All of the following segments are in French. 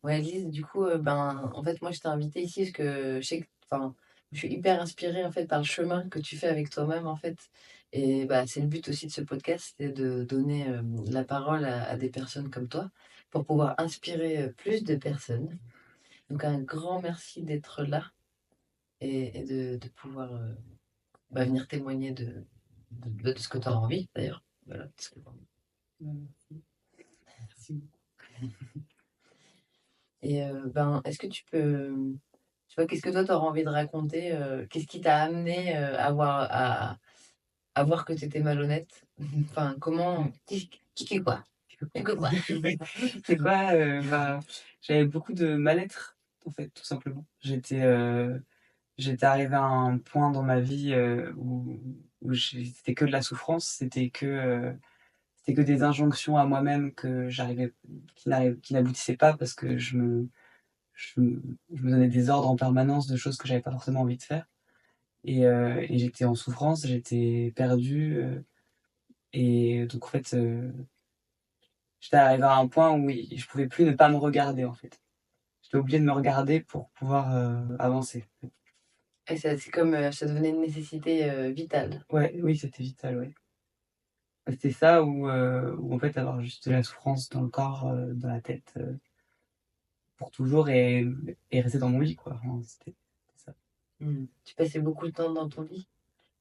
Ouais, Lise, du coup, en fait, moi, je t'ai invitée ici parce que je sais que, enfin, je suis hyper inspirée en fait par le chemin que tu fais avec toi-même en fait. Et bah, c'est le but aussi de ce podcast, c'est de donner la parole à des personnes comme toi pour pouvoir inspirer plus de personnes. Donc un grand merci d'être là et de pouvoir venir témoigner de ce que tu as envie d'ailleurs. Voilà, parce que, Merci. Merci. et est-ce que tu peux, tu vois, qu'est-ce que toi, tu auras envie de raconter? Qu'est-ce qui t'a amené à voir que tu étais malhonnête? Enfin, comment. Qui fait quoi? Tu que quoi? C'est quoi? J'avais beaucoup de mal-être, en fait, tout simplement. J'étais arrivé à un point dans ma vie où c'était que de la souffrance, c'était que des injonctions à moi-même qui n'aboutissaient pas parce que je, me- je me donnais des ordres en permanence de choses que j'avais pas forcément envie de faire. Et j'étais en souffrance, j'étais perdu. Et donc, en fait, j'étais arrivé à un point où oui, je pouvais plus ne pas me regarder, en fait. J'étais obligé de me regarder pour pouvoir avancer. Et ça, c'est comme ça devenait une nécessité vitale. Ouais, oui, c'était vital, ouais. C'était ça ou en fait avoir juste de la souffrance dans le corps, dans la tête, pour toujours et rester dans mon lit, quoi. Enfin, c'était ça. Tu passais beaucoup de temps dans ton lit?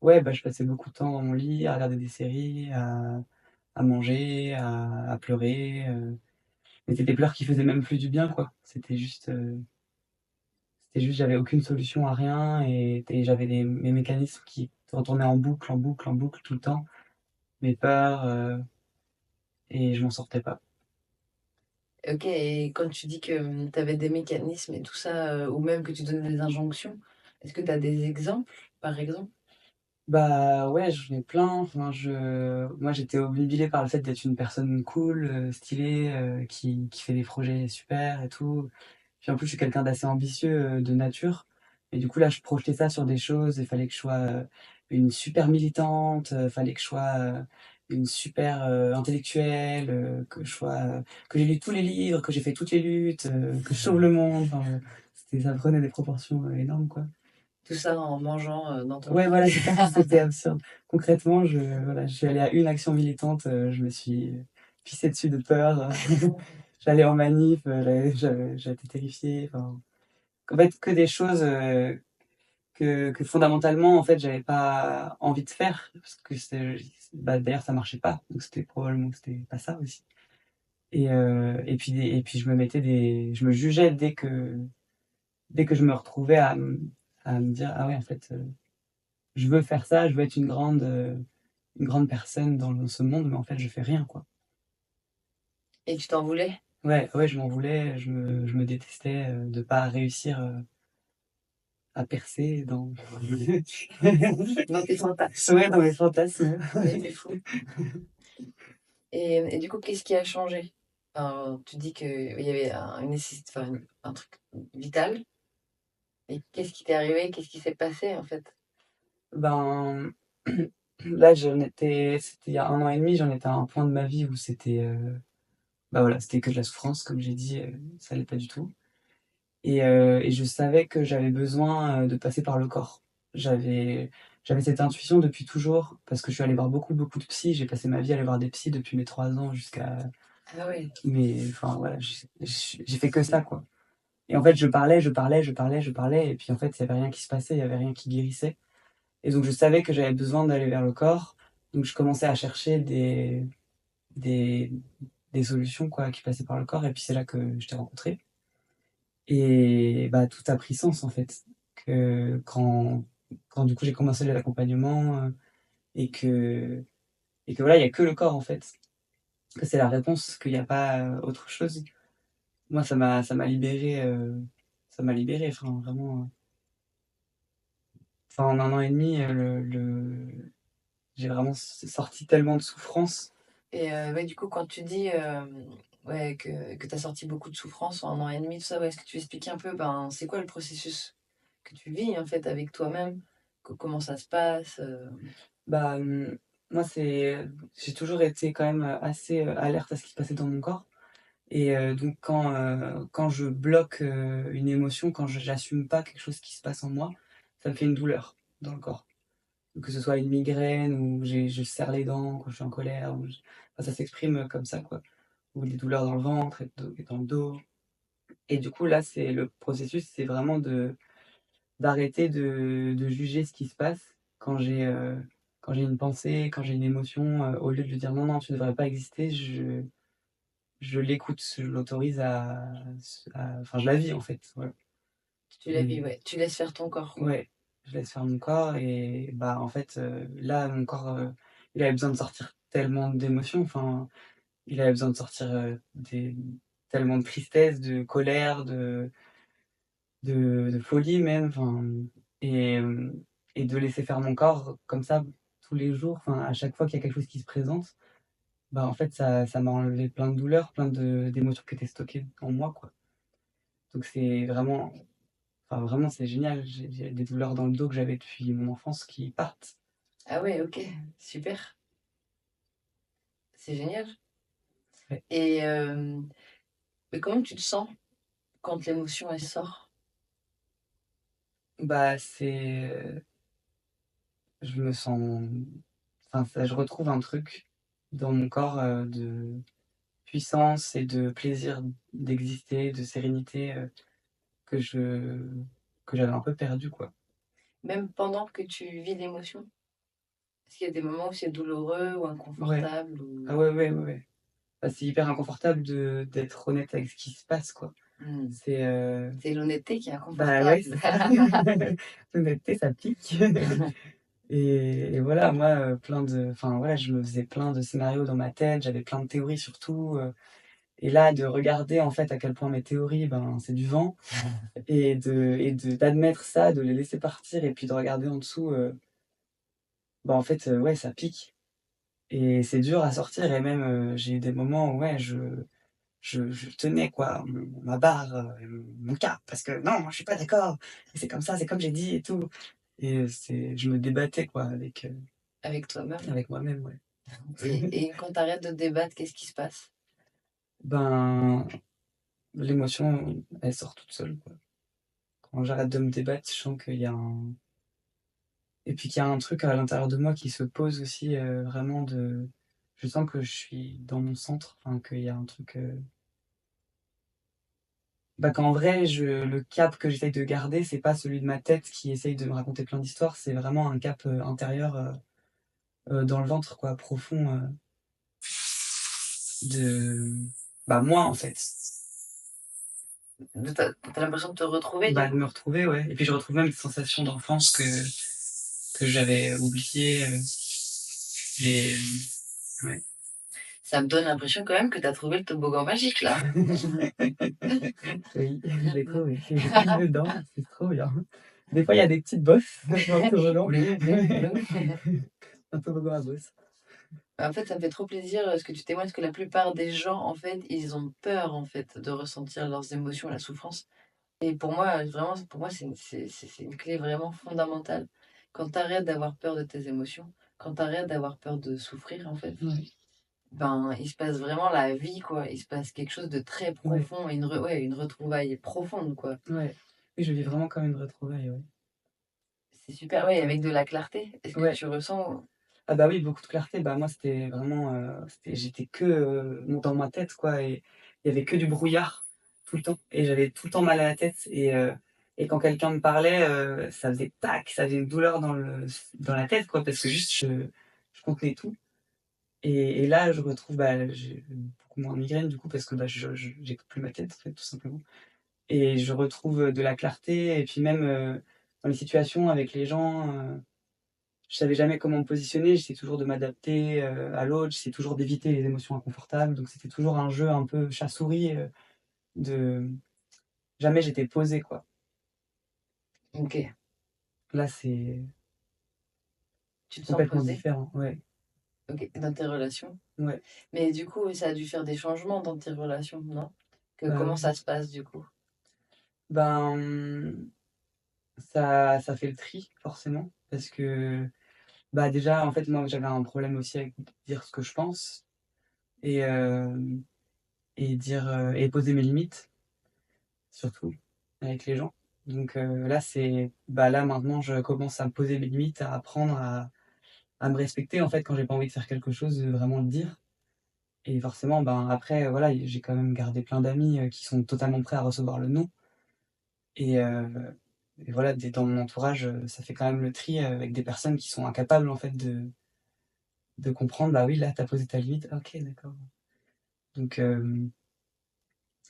Ouais, bah, je passais beaucoup de temps dans mon lit à regarder des séries, à manger, à pleurer. Mais c'était des pleurs qui faisaient même plus du bien, quoi. C'était juste, j'avais aucune solution à rien et j'avais mes mécanismes qui retournaient en boucle, en boucle, en boucle tout le temps. Mes peurs, et je m'en sortais pas. Ok, et quand tu dis que tu avais des mécanismes et tout ça, ou même que tu donnais des injonctions, est-ce que tu as des exemples, par exemple? Bah ouais, j'en ai plein. Enfin, moi, j'étais obnubilé par le fait d'être une personne cool, stylée, qui fait des projets super et tout. Puis en plus, je suis quelqu'un d'assez ambitieux de nature. Et du coup, là, je projetais ça sur des choses. Il fallait que je sois une super militante, fallait que je sois une super intellectuelle, que j'ai lu tous les livres, que j'ai fait toutes les luttes, que je sauve le monde. Enfin, ça prenait des proportions énormes, quoi. Tout ça en mangeant dans ton Ouais, lit. voilà, c'est ça, c'était absurde. Concrètement, voilà, je suis allé à une action militante, je me suis pissé dessus de peur. J'allais en manif, j'étais terrifiée. Enfin, en fait, que des choses que fondamentalement, en fait, j'avais pas envie de faire, parce que d'ailleurs, ça marchait pas, donc c'était probablement que c'était pas ça aussi. Et puis je me jugeais dès que je me retrouvais à me dire, ah ouais, en fait, je veux faire ça, je veux être une grande personne dans ce monde, mais en fait, je fais rien, quoi. Et tu t'en voulais? Ouais, ouais, je m'en voulais, je me détestais de pas réussir à percer dans. Dans tes fantasmes. Ouais, dans mes fantasmes. Ouais, c'est fou. Et du coup, qu'est-ce qui a changé? Tu dis qu'il y avait une nécessité, enfin, un truc vital. Et qu'est-ce qui t'est arrivé? Qu'est-ce qui s'est passé en fait? Ben, là, c'était il y a 1 an et demi, j'en étais à un point de ma vie où bah voilà, c'était que de la souffrance, comme j'ai dit, ça allait pas du tout. Et je savais que j'avais besoin de passer par le corps. J'avais, j'avais cette intuition depuis toujours, parce que je suis allé voir beaucoup, beaucoup de psy. J'ai passé ma vie à aller voir des psys depuis mes 3 ans jusqu'à Ah ouais. enfin voilà, j'ai fait que ça, quoi. Et en fait, je parlais, je parlais, je parlais, je parlais, et puis en fait, il y avait rien qui se passait, il y avait rien qui guérissait. Et donc, je savais que j'avais besoin d'aller vers le corps. Donc, je commençais à chercher des, des solutions, quoi, qui passaient par le corps. Et puis, c'est là que je t'ai rencontré. Et bah, tout a pris sens, en fait. Que quand du coup, j'ai commencé l'accompagnement, et que voilà, il y a que le corps, en fait. Que c'est la réponse, qu'il n'y a pas autre chose. Moi, ça m'a libéré, enfin, vraiment. Enfin, en 1 an et demi, j'ai vraiment sorti tellement de souffrance. Et ouais, du coup, quand tu dis ouais, que tu as sorti beaucoup de souffrance en 1 an et demi, tout ça, ouais, est-ce que tu expliques un peu, c'est quoi le processus que tu vis en fait avec toi-même? Comment ça se passe? Bah, moi, j'ai toujours été quand même assez alerte à ce qui se passait dans mon corps. Et donc quand je bloque, une émotion, quand je j'assume pas quelque chose qui se passe en moi, ça me fait une douleur dans le corps. Que ce soit une migraine ou je serre les dents quand je suis en colère ou ça s'exprime, comme ça, quoi. Ou des douleurs dans le ventre et dans le dos. Et du coup, là, c'est le processus, c'est vraiment d'arrêter de juger ce qui se passe quand j'ai une pensée, quand j'ai une émotion, au lieu de lui dire: «Non, non, tu ne devrais pas exister», je l'écoute, je l'autorise enfin, je la vis, en fait, voilà. Tu la vis, Et ouais. Tu laisses faire ton corps, quoi. ouais, je laisse faire mon corps et bah, en fait, là, mon corps, il avait besoin de sortir tellement d'émotions, enfin, il avait besoin de sortir, tellement de tristesse, de colère, de folie même, enfin et et de laisser faire mon corps comme ça tous les jours, enfin, à chaque fois qu'il y a quelque chose qui se présente, bah, en fait, ça m'a enlevé plein de douleurs, plein d'émotions qui étaient stockées en moi, quoi. Donc c'est vraiment enfin, vraiment, c'est génial. J'ai des douleurs dans le dos que j'avais depuis mon enfance qui partent. Ah ouais, OK, super, c'est génial. Ouais. Et mais comment tu te sens quand l'émotion, elle sort? Bah, je me sens enfin, ça je retrouve un truc dans mon corps, de puissance et de plaisir d'exister, de sérénité, que je que j'avais un peu perdu, quoi. Même pendant que tu vis l'émotion? Est-ce qu'il y a des moments où c'est douloureux ou Ouais. inconfortable ou Ah ouais, ouais, ouais, ouais. Bah, c'est hyper inconfortable d'être honnête avec ce qui se passe, quoi. mmh, C'est, c'est l'honnêteté qui est bah, ouais, inconfortable. c'est ça. L'honnêteté, ça pique. Et voilà, moi, enfin, voilà, je me faisais plein de scénarios dans ma tête, j'avais plein de théories sur tout, et là, de regarder, en fait, à quel point mes théories, ben, c'est du vent d'admettre ça, de les laisser partir et puis de regarder en dessous, bah, en fait, ouais, ça pique et c'est dur à sortir et même, j'ai eu des moments où, ouais, je tenais, quoi, ma barre, mon cap parce que: «Non, je suis pas d'accord et c'est comme ça, c'est comme j'ai dit et tout» et je me débattais, quoi, Avec toi-même. avec moi-même, ouais. Et quand tu arrêtes de débattre, qu'est-ce qui se passe? Ben, l'émotion, elle sort toute seule, quoi. Quand j'arrête de me débattre, je sens qu'il y a un et puis qu'il y a un truc à l'intérieur de moi qui se pose aussi, vraiment de je sens que je suis dans mon centre, enfin qu'il y a un truc, bah, qu'en vrai le cap que j'essaye de garder, c'est pas celui de ma tête qui essaye de me raconter plein d'histoires, c'est vraiment un cap, intérieur, dans le ventre, quoi, profond, de bah, moi, en fait. Tu as l'impression de te retrouver, du Bah, de coup? me retrouver, ouais et puis je retrouve même des sensations d'enfance que j'avais oubliées, et ouais. Ça me donne l'impression quand même que tu as trouvé le toboggan magique, là. Oui, je l'ai trouvé. Et je suis dedans, c'est trop bien. Des fois, il y a des petites bosses dans le toboggan. Bloum, bloum, bloum. Un toboggan à bosses. En fait, ça me fait trop plaisir, ce que tu témoignes, parce que la plupart des gens, en fait, ils ont peur, en fait, de ressentir leurs émotions, la souffrance. Et pour moi, vraiment, pour moi, c'est une clé vraiment fondamentale. Quand tu arrêtes d'avoir peur de tes émotions, quand tu arrêtes d'avoir peur de souffrir, en fait, Ouais, ben, il se passe vraiment la vie, quoi. Il se passe quelque chose de très ouais, profond, ouais, une retrouvaille profonde, quoi. ouais. Oui, je vis vraiment comme une retrouvaille, ouais. C'est super, ouais, avec de la clarté. Est-ce que Ouais. tu ressens Ah bah, oui, beaucoup de clarté. Bah, moi, c'était vraiment, j'étais que, dans ma tête, quoi et il y avait que du brouillard tout le temps et j'avais tout le temps mal à la tête et quand quelqu'un me parlait, ça faisait tac, ça faisait une douleur dans la tête, quoi, parce que juste je contenais tout et là, je retrouve, bah, j'ai beaucoup moins de migraine, du coup, parce que, bah, je j'écoute plus ma tête, en fait, tout simplement et je retrouve, de la clarté et puis même, dans les situations avec les gens, je savais jamais comment me positionner, j'essayais toujours de m'adapter, à l'autre, j'essayais toujours d'éviter les émotions inconfortables, donc c'était toujours un jeu un peu chat-souris, de jamais j'étais posé, quoi. OK, Là, c'est tu te sens complètement posé? différent. Ouais, OK, dans tes relations? ouais. Mais du coup, ça a dû faire des changements dans tes relations, non? Bah, Comment oui. ça se passe, du coup? Ben, ça fait le tri forcément parce que, bah, déjà, en fait, moi, j'avais un problème aussi avec dire ce que je pense et et dire, et poser mes limites, surtout, avec les gens. Donc là, là, maintenant, je commence à me poser mes limites, à apprendre à me respecter, en fait, quand j'ai pas envie de faire quelque chose, de vraiment le dire. Et forcément, ben, après, voilà, j'ai quand même gardé plein d'amis, qui sont totalement prêts à recevoir le non. Et voilà, dans mon entourage, ça fait quand même le tri avec des personnes qui sont incapables, en fait, de comprendre: «Bah oui, là, tu as posé ta limite. OK, d'accord». Donc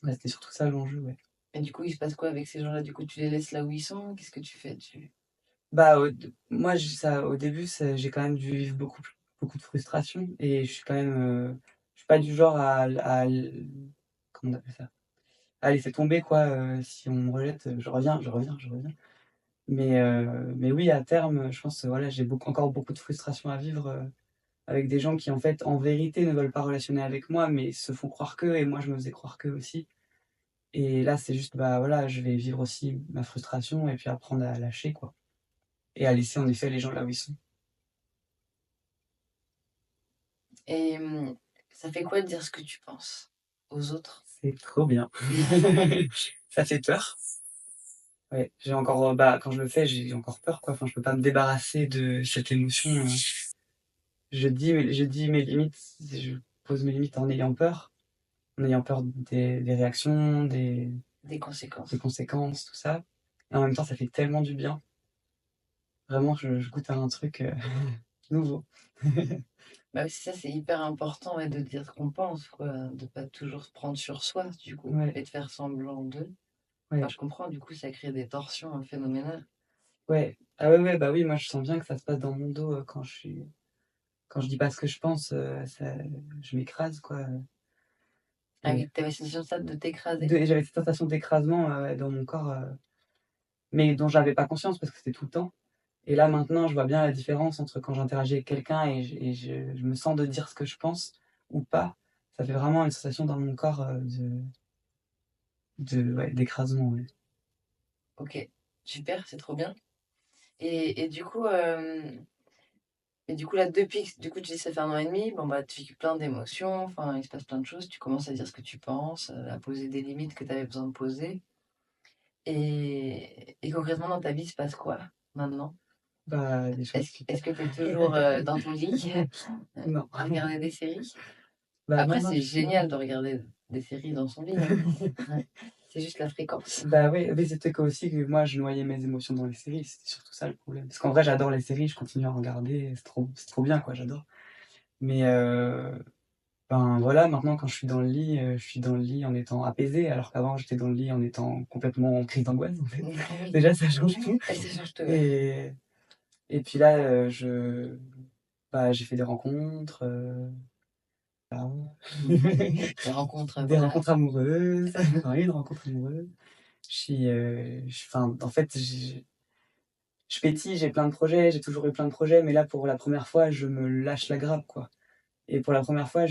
ouais, c'était surtout ça l'enjeu, ouais. Et du coup, il se passe quoi avec ces gens-là? Du coup, tu les laisses là où ils sont? Qu'est-ce que tu fais? Bah, moi, au début, j'ai quand même dû vivre beaucoup de frustration et je suis quand même, je suis pas du genre à l comment on appelle ça? À laisser tomber quoi, si on me rejette, je reviens, je reviens, je reviens. Mais oui, à terme, je pense, voilà, j'ai encore beaucoup de frustration à vivre, avec des gens qui, en fait, en vérité, ne veulent pas relationner avec moi, mais se font croire qu'eux et moi, je me faisais croire qu'eux aussi. Et là, c'est juste, bah, voilà, je vais vivre aussi ma frustration et puis apprendre à lâcher, quoi. Et à laisser, en effet, les gens là où ils sont. Et ça fait quoi de dire ce que tu penses aux autres? C'est trop bien. Ça fait peur. Ouais, j'ai encore, bah, quand je le fais, j'ai encore peur, quoi. Enfin, je peux pas me débarrasser de cette émotion, je dis mes limites, je pose mes limites en ayant peur des réactions, Des des conséquences. conséquences, tout ça. Et en même temps, ça fait tellement du bien. Vraiment, je goûte à un truc, nouveau. Bah oui, c'est ça, c'est hyper important, ouais, de dire ce qu'on pense, quoi, de pas toujours se prendre sur soi, du coup, Ouais, et de faire semblant de. Enfin, ouais, je comprends, du coup, ça crée des tensions phénoménales. ouais. Ah ouais, ouais, bah oui, moi, je sens bien que ça se passe dans mon dos, quand je dis pas ce que je pense, je m'écrase, quoi, Ah et oui, tu avais cette sensation de t'écraser? j'avais cette sensation d'écrasement, ouais, dans mon corps, mais dont j'avais pas conscience parce que c'était tout le temps. Et là, maintenant, je vois bien la différence entre quand j'interagis avec quelqu'un je me sens de dire ce que je pense ou pas. Ça fait vraiment une sensation dans mon corps, ouais, d'écrasement, ouais. OK, super, c'est trop bien. Et du coup, là, depuis que du coup, tu dis ça fait 1 an et demi, bon, bah, tu vis plein d'émotions, enfin, il se passe plein de choses, tu commences à dire ce que tu penses, à poser des limites que tu avais besoin de poser. Et concrètement, dans ta vie, il se passe quoi maintenant? Bah, des choses super. Est-ce que tu es toujours, dans ton lit, Non. à regarder des séries? Bah, Après, non, non, c'est justement. génial de regarder des séries dans son lit, hein. Ouais. C'est juste la fréquence. Bah, oui, oui, c'était que aussi que moi, je noyais mes émotions dans les séries, c'était surtout ça le problème. Parce qu'en vrai, j'adore les séries, je continue à en regarder, c'est trop bien, quoi, j'adore. Mais ben, voilà, maintenant quand je suis dans le lit en étant apaisé, alors qu'avant j'étais dans le lit en étant complètement en crise d'angoisse, en fait. Oui, Déjà, ça change tout. et ça change tout, ouais. Et et puis là, bah, j'ai fait des rencontres, voilà. Les rencontres, Des voilà. rencontres amoureuses, oui, une rencontre amoureuse. Enfin, en fait, je pétille, j'ai plein de projets, j'ai toujours eu plein de projets, mais là, pour la première fois, je me lâche la grappe, quoi. Et pour la première fois,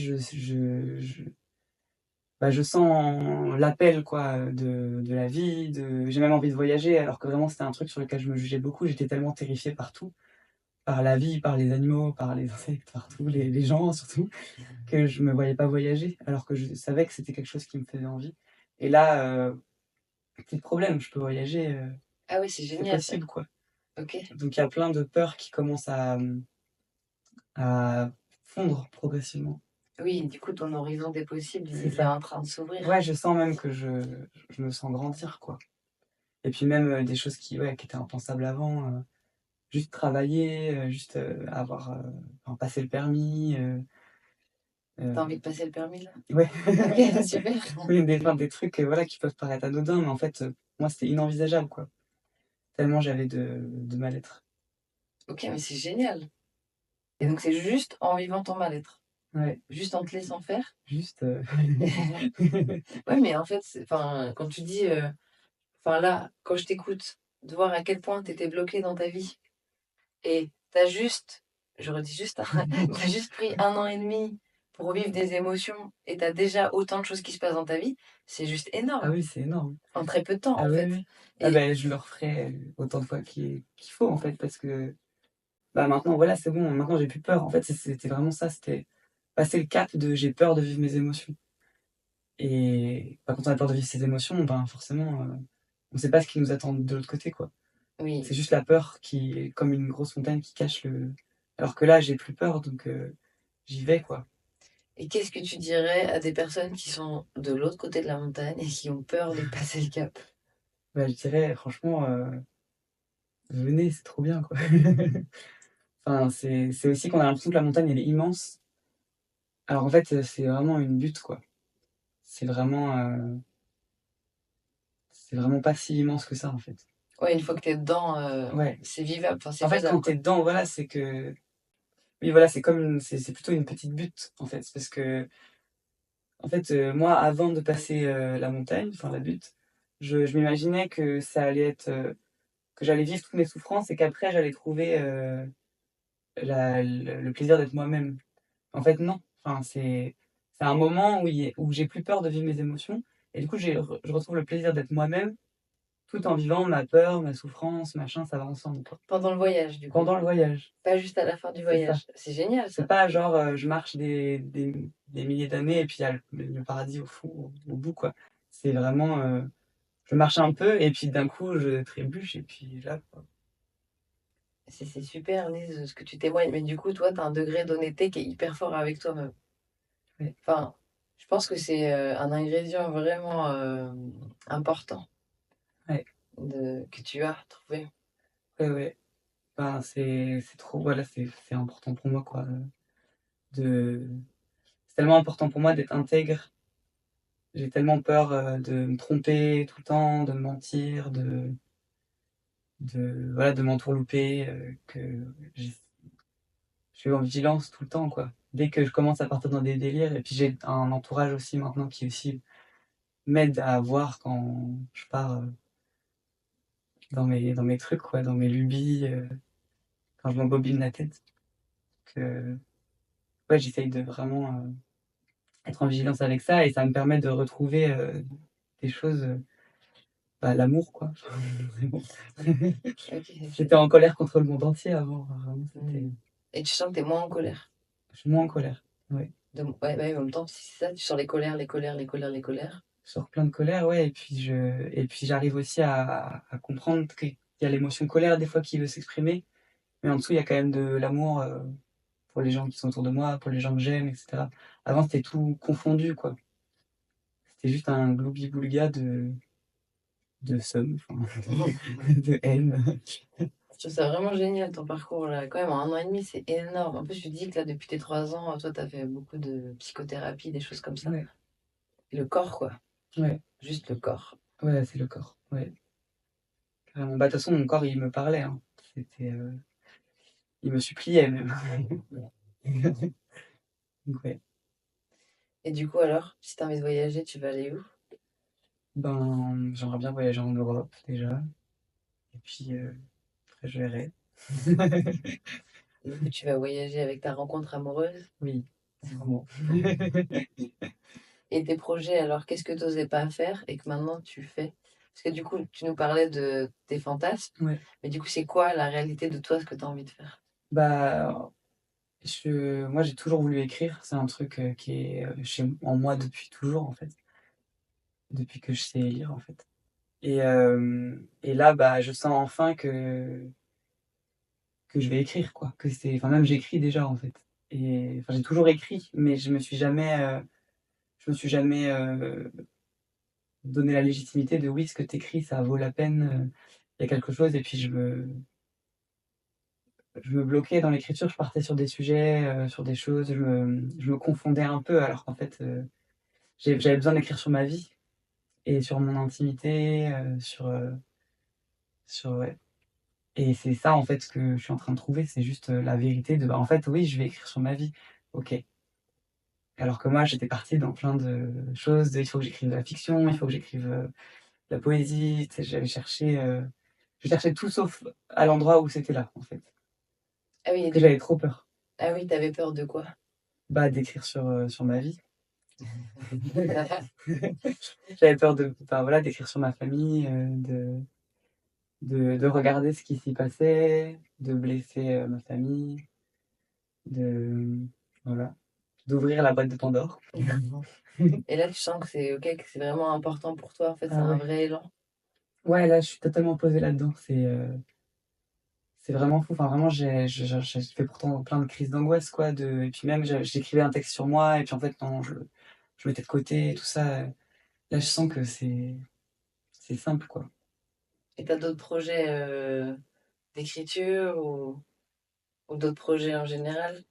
bah, je sens l'appel, quoi, de la vie, j'ai même envie de voyager, alors que vraiment, c'était un truc sur lequel je me jugeais beaucoup. J'étais tellement terrifiée par tout, par la vie, par les animaux, par les insectes, par tous les gens surtout, que je me voyais pas voyager, alors que je savais que c'était quelque chose qui me faisait envie. Et là, plus de problème, je peux voyager, Ah oui, c'est c'est génial ça. possible, quoi. OK. Donc il y a plein de peurs qui commencent à fondre progressivement. Oui, du coup, ton horizon des possibles, C'est il est ça. en train de s'ouvrir. Ouais, je sens même que je me sens grandir, quoi. Et puis même, des choses ouais, qui étaient impensables avant, juste travailler, juste, enfin passer le permis, Tu as heu, envie de passer le permis là? ouais. OK, super. Oui, des trucs, voilà, qui peuvent paraître anodins, mais en fait, moi, c'était inenvisageable, quoi. Tellement j'avais de mal-être. OK, mais c'est génial. Et donc c'est juste en vivant ton mal-être? Ouais, Juste en te laissant faire? juste, Ouais, mais en fait, enfin, quand tu dis, enfin là, quand je t'écoute, de voir à quel point tu étais bloqué dans ta vie et tu juste, je redis juste, hein, tu juste pris 1 an et demi pour vivre des émotions et tu as déjà autant de choses qui se passent dans ta vie, c'est juste ah énorme, oui, c'est énorme. en très peu de temps, Ah en oui, fait. oui. Ah Et ben je le referai, autant de fois qu'il faut, en fait, parce que, bah, maintenant, voilà, c'est bon, maintenant j'ai plus peur. En fait, c'était vraiment ça, c'était passer le cap de j'ai peur de vivre mes émotions. Et bah, quand on a peur de vivre ses émotions, ben, forcément, on sait pas ce qui nous attend de l'autre côté, quoi. Oui. C'est juste la peur qui est comme une grosse montagne qui cache le alors que là, j'ai plus peur donc j'y vais, quoi. Et qu'est-ce que tu dirais à des personnes qui sont de l'autre côté de la montagne et qui ont peur de passer le cap? Bah, je dirais franchement, venez, c'est trop bien, quoi. Enfin, c'est aussi qu'on a l'impression que la montagne, elle est immense, alors en fait, c'est vraiment une butte, quoi. C'est vraiment, c'est vraiment pas si immense que ça, en fait. Ouais, une fois que tu es dedans, Ouais. c'est vivable, enfin, c'est En fait, quand faisable, tu quoi. es dedans, voilà, c'est que oui, voilà, c'est comme une c'est plutôt une petite butte, en fait. Parce qu'en fait, moi, avant de passer, la montagne, enfin la butte, je m'imaginais que ça allait être, que j'allais vivre toutes mes souffrances et qu'après j'allais trouver, le plaisir d'être moi-même. En fait, non. Enfin, c'est un moment où j'ai plus peur de vivre mes émotions et du coup, je retrouve le plaisir d'être moi-même, tout en vivant ma peur, ma souffrance, machin, ça va ensemble, quoi. Pendant le voyage, du coup, Pendant le voyage, pas juste à la fin du c'est ça. voyage. C'est génial C'est ça. pas genre, je marche des milliers d'années et puis il y a le paradis au fond, au bout, quoi. C'est vraiment, je marche un peu et puis d'un coup, je trébuche et puis là, quoi. C'est super Lise, ce que tu témoignes, mais du coup, toi, tu as un degré d'honnêteté qui est hyper fort avec toi-même. Ouais, Enfin, je pense que c'est, un ingrédient vraiment, important ouais, que tu as trouvé. ouais, ouais. Enfin, c'est trop voilà, c'est important pour moi, quoi, de c'est tellement important pour moi d'être intègre. J'ai tellement peur, de me tromper tout le temps, de mentir, de voilà, de m'entourlouper, que j'ai je suis en vigilance tout le temps, quoi. Dès que je commence à partir dans des délires et puis j'ai un entourage aussi maintenant qui aussi m'aide à voir quand je pars, dans mes trucs, quoi, dans mes lubies, quand je m'embobine la tête. Que ouais, j'essaye de vraiment, être en vigilance avec ça et ça me permet de retrouver, des choses, bah, l'amour, quoi. Vraiment. OK, c'est J'étais en colère contre le monde entier avant, vraiment mmh. c'était Et tu sens que tu es moins en colère? je suis moins en colère. Ouais. Ouais, ouais, en même temps, si c'est ça, tu sens les colères, les colères, les colères, les colères. Je sors plein de colère, ouais et puis j'arrive aussi à comprendre qu'il y a l'émotion colère des fois qui veut s'exprimer, mais en dessous, il y a quand même de l'amour, pour les gens qui sont autour de moi, pour les gens que j'aime et cetera. Avant, c'était tout confondu, quoi. C'était juste un gloubi-boulga de somme, enfin, de haine. Je trouve ça vraiment génial ton parcours là. Quand même, en 1 an et demi, c'est énorme. En plus, tu dis que là, depuis tes 3 ans, toi, tu as fait beaucoup de psychothérapie, des choses comme ça. Ouais, Le corps, quoi. ouais, Juste le corps. ouais, c'est le corps, ouais, carrément. Bah, de toute façon, mon corps, il me parlait, hein. C'était, il me suppliait même. Donc ouais, Et du coup, alors, si tu as envie de voyager, tu vas aller où? ben, j'aimerais bien voyager en Europe déjà et puis, après je verrai. Du coup, tu vas voyager avec ta rencontre amoureuse. Oui, sûrement. Et tes projets, alors, qu'est-ce que tu osais pas faire et que maintenant tu fais? Parce que du coup, tu nous parlais de tes fantasmes, Ouais, mais du coup, c'est quoi la réalité de toi, ce que tu as envie de faire? bah, moi, j'ai toujours voulu écrire. C'est un truc, qui est, en moi depuis toujours, en fait, depuis que je sais lire, en fait et là, bah, je sens enfin que je vais écrire, quoi, que c'est enfin, même j'écris déjà, en fait et enfin, j'ai toujours écrit, mais je me suis jamais, donné la légitimité de: «Oui, ce que tu écris, ça vaut la peine, il y a quelque chose» et puis je me bloquais dans l'écriture, je partais sur des sujets, sur des choses, je me confondais un peu alors qu'en fait, j'avais besoin d'écrire sur ma vie et sur mon intimité, sur ouais et c'est ça en fait que je suis en train de trouver, c'est juste, la vérité de, bah, en fait, oui, je vais écrire sur ma vie. OK. Alors que moi, j'étais partie dans plein de choses de: «Il faut que j'écrive de la fiction, il faut que j'écrive, de la poésie». Tu sais, je cherchais tout sauf à l'endroit où c'était là, en fait. Ah oui, et Parce que du j'avais trop peur, ah oui, tu peur de quoi? bah, d'écrire sur ma vie. J'avais peur de enfin voilà, d'écrire sur ma famille, de regarder ce qui s'y passait, de blesser, ma famille, de voilà. d'ouvrir la boîte de Pandore. Et là, tu sens que c'est OK, que c'est vraiment important pour toi, en fait, c'est Ah un ouais. vrai élan? Ouais, là, je suis totalement posé là-dedans. C'est vraiment fou. Enfin, vraiment, j'ai fait pourtant plein de crises d'angoisse, quoi. Et puis même, j'écrivais un texte sur moi, et puis en fait, non, je mettais de côté, tout ça. Là, je sens que c'est simple, quoi. Et tu as d'autres projets, d'écriture ou d'autres projets en général?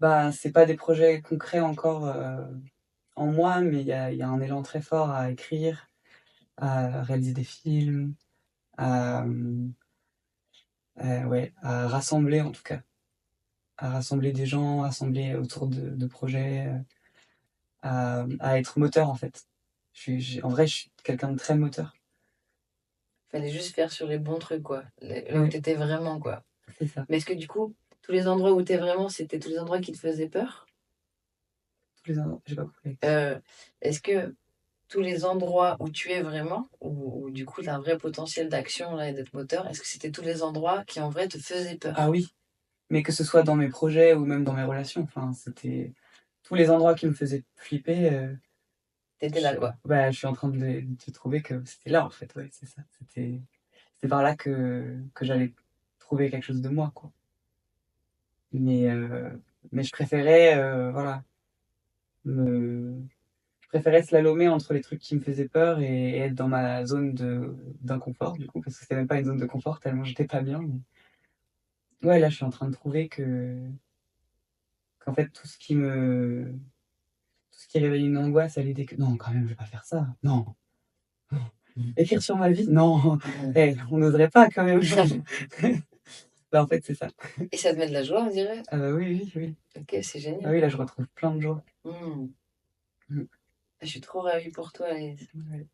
Bah, c'est pas des projets concrets encore en moi, mais il y a un élan très fort à écrire, à réaliser des films, à, ouais, à rassembler en tout cas, à rassembler des gens, rassembler autour de projets, à être moteur en fait. En vrai, je suis quelqu'un de très moteur. Fallait juste faire sur les bons trucs, quoi, là où Ouais, tu étais vraiment, quoi. c'est ça. Mais est-ce que du coup, tous les endroits où tu es vraiment, c'était tous les endroits qui te faisaient peur? Tous les endroits, j'ai pas compris la question. Heu, Est-ce que tous les endroits où tu es vraiment, où du coup tu as un vrai potentiel d'action là et d'être moteur, est-ce que c'était tous les endroits qui en vrai te faisaient Ah peur? oui, mais que ce soit dans mes projets ou même dans mes relations, enfin, c'était tous les endroits qui me faisaient flipper. Tu étais là, quoi? Je suis en train de trouver que c'était là, en fait, ouais, c'est ça. C'était par là que j'allais trouver quelque chose de moi, quoi. Mais, mais voilà, me je préférais slalomer entre les trucs qui me faisaient peur et être dans ma zone d'inconfort, du coup, parce que c'était même pas une zone de confort tellement j'étais pas bien. Mais ouais, là, je suis en train de trouver qu'en fait, tout ce qui réveille une angoisse à l'idée que non, quand même, je vais pas faire ça. Non, écrire sur ma vie? Non, on n'oserait pas quand même. Bah, en fait, c'est ça. Et ça te met de la joie, on dirait? Ah bah, oui, oui, oui. OK, c'est Ah génial. oui, là, je retrouve plein de joie. Mmh. Mmh. Je suis trop ravie pour toi et Ouais.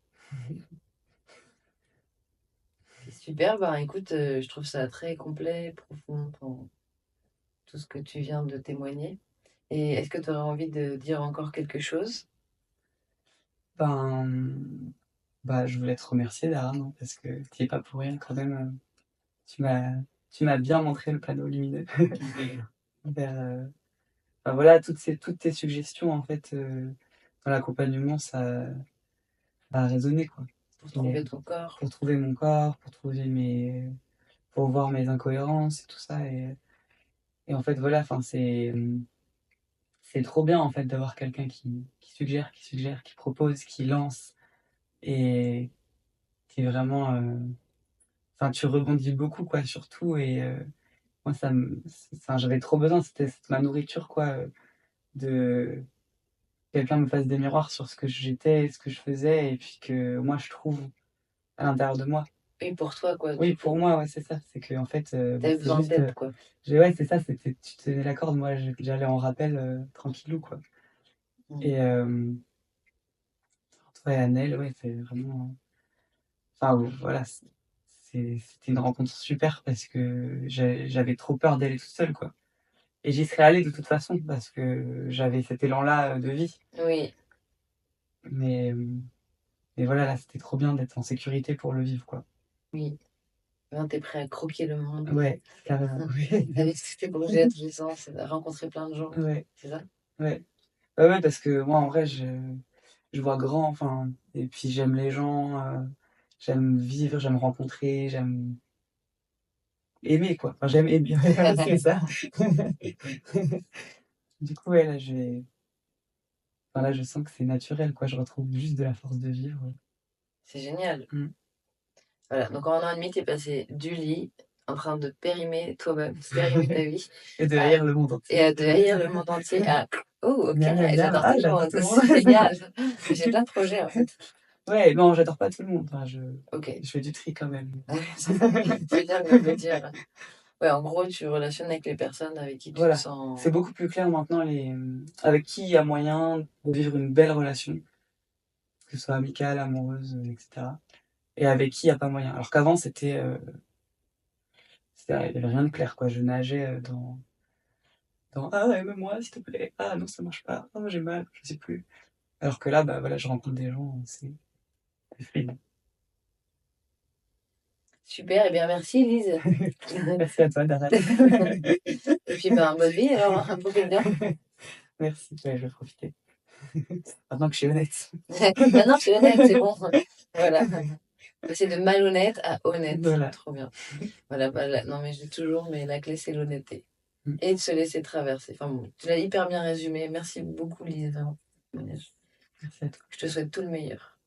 c'est super. Ben, écoute, je trouve ça très complet, profond, tout ce que tu viens de témoigner. Et est-ce que tu aurais envie de dire encore quelque chose? Ben, bah, je voulais te remercier, Dara, non, parce que tu y es pas pour rien quand même. Tu m'as tu m'as bien montré le panneau lumineux vers, enfin, voilà, toutes tes suggestions, en fait, dans l'accompagnement, ça a résonné, quoi. Pour Et trouver ton corps? pour trouver mon corps, pour voir mes incohérences et tout ça. Et en fait, voilà, enfin, c'est trop bien, en fait, d'avoir quelqu'un qui suggère, qui propose, qui lance et qui est vraiment, enfin, tu rebondis beaucoup, quoi, sur tout. Et moi, enfin, j'avais trop besoin, c'était ma nourriture, quoi, de quelqu'un me fasse des miroirs sur ce que j'étais, ce que je faisais et puis que moi je trouve à l'intérieur de moi. Oui, pour toi, quoi, Oui, du pour coup. moi, ouais, c'est ça. C'est qu'en fait, Tu bah, avais c'est besoin juste, d'aide, quoi. ouais, c'est ça, tu tenais la corde, moi j'allais en rappel, tranquillou, quoi. Et Mmh. toi et Annelle, ouais, c'est vraiment, enfin, voilà, c'était une rencontre super parce que j'avais trop peur d'aller toute seule, quoi. Et j'y serais allée de toute façon parce que j'avais cet élan-là, de vie. Oui, Mais, mais voilà, là, c'était trop bien d'être en sécurité pour le vivre, quoi. oui. Ben, tu es prêt à croquer le monde, Ouais, carrément. avec tous tes projets à tous les sens, rencontrer plein de gens, Ouais, c'est ça? ouais. Ouais, ouais, parce que moi, en vrai, je vois grand, enfin, et puis j'aime les gens, j'aime vivre, j'aime rencontrer, j'aime aimer, quoi. Enfin, j'aime aimer, c'est ça. Du coup, ouais, enfin, là, je sens que c'est naturel, quoi. Je retrouve juste de la force de vivre. C'est génial. Mm. Voilà, donc en 1 an et demi, tu es passé du lit, en train de périmer toi-même, périmer ta vie, Et de à haïr le monde et entier. à de haïr le monde entier, à: «Oh OK, Miam, miam, miam. j'adore Ah, tout le j'adore monde, tout le c'est monde. génial!» J'ai plein de projets, en fait. Ouais, non, j'adore pas tout le monde. Enfin, OK. je fais du tri quand même. C'est bien de me le dire. Ouais, en gros, tu relationnes avec les personnes avec qui tu te Voilà, c'est sens beaucoup plus clair maintenant avec qui il y a moyen de vivre une belle relation, que ce soit amicale, amoureuse, et cetera, et avec qui il y a pas moyen. Alors qu'avant il y avait rien de clair, quoi. Je nageais, dans: «Ah, aime-moi s'il te plaît. Ah non, ça marche pas. Oh, j'ai mal, je sais plus». Alors que là, bah, voilà, je rencontre des gens, c'est fluide. super et bien merci Lise. Merci à toi, Dara. Et puis, ben, bonne vie alors, hein, profite bien. Merci, ouais, je vais profiter. Maintenant que je suis honnête. Maintenant, tu es honnête, c'est bon. Voilà. Passer de malhonnête à honnête. Voilà. Trop bien. Voilà, bah, non, mais je dis toujours, mais la clé, c'est l'honnêteté. Mmh. Et de se laisser traverser. Enfin bon, tu l'as hyper bien résumé. Merci beaucoup, Lise. Vraiment. Merci à toi. Je te souhaite tout le meilleur.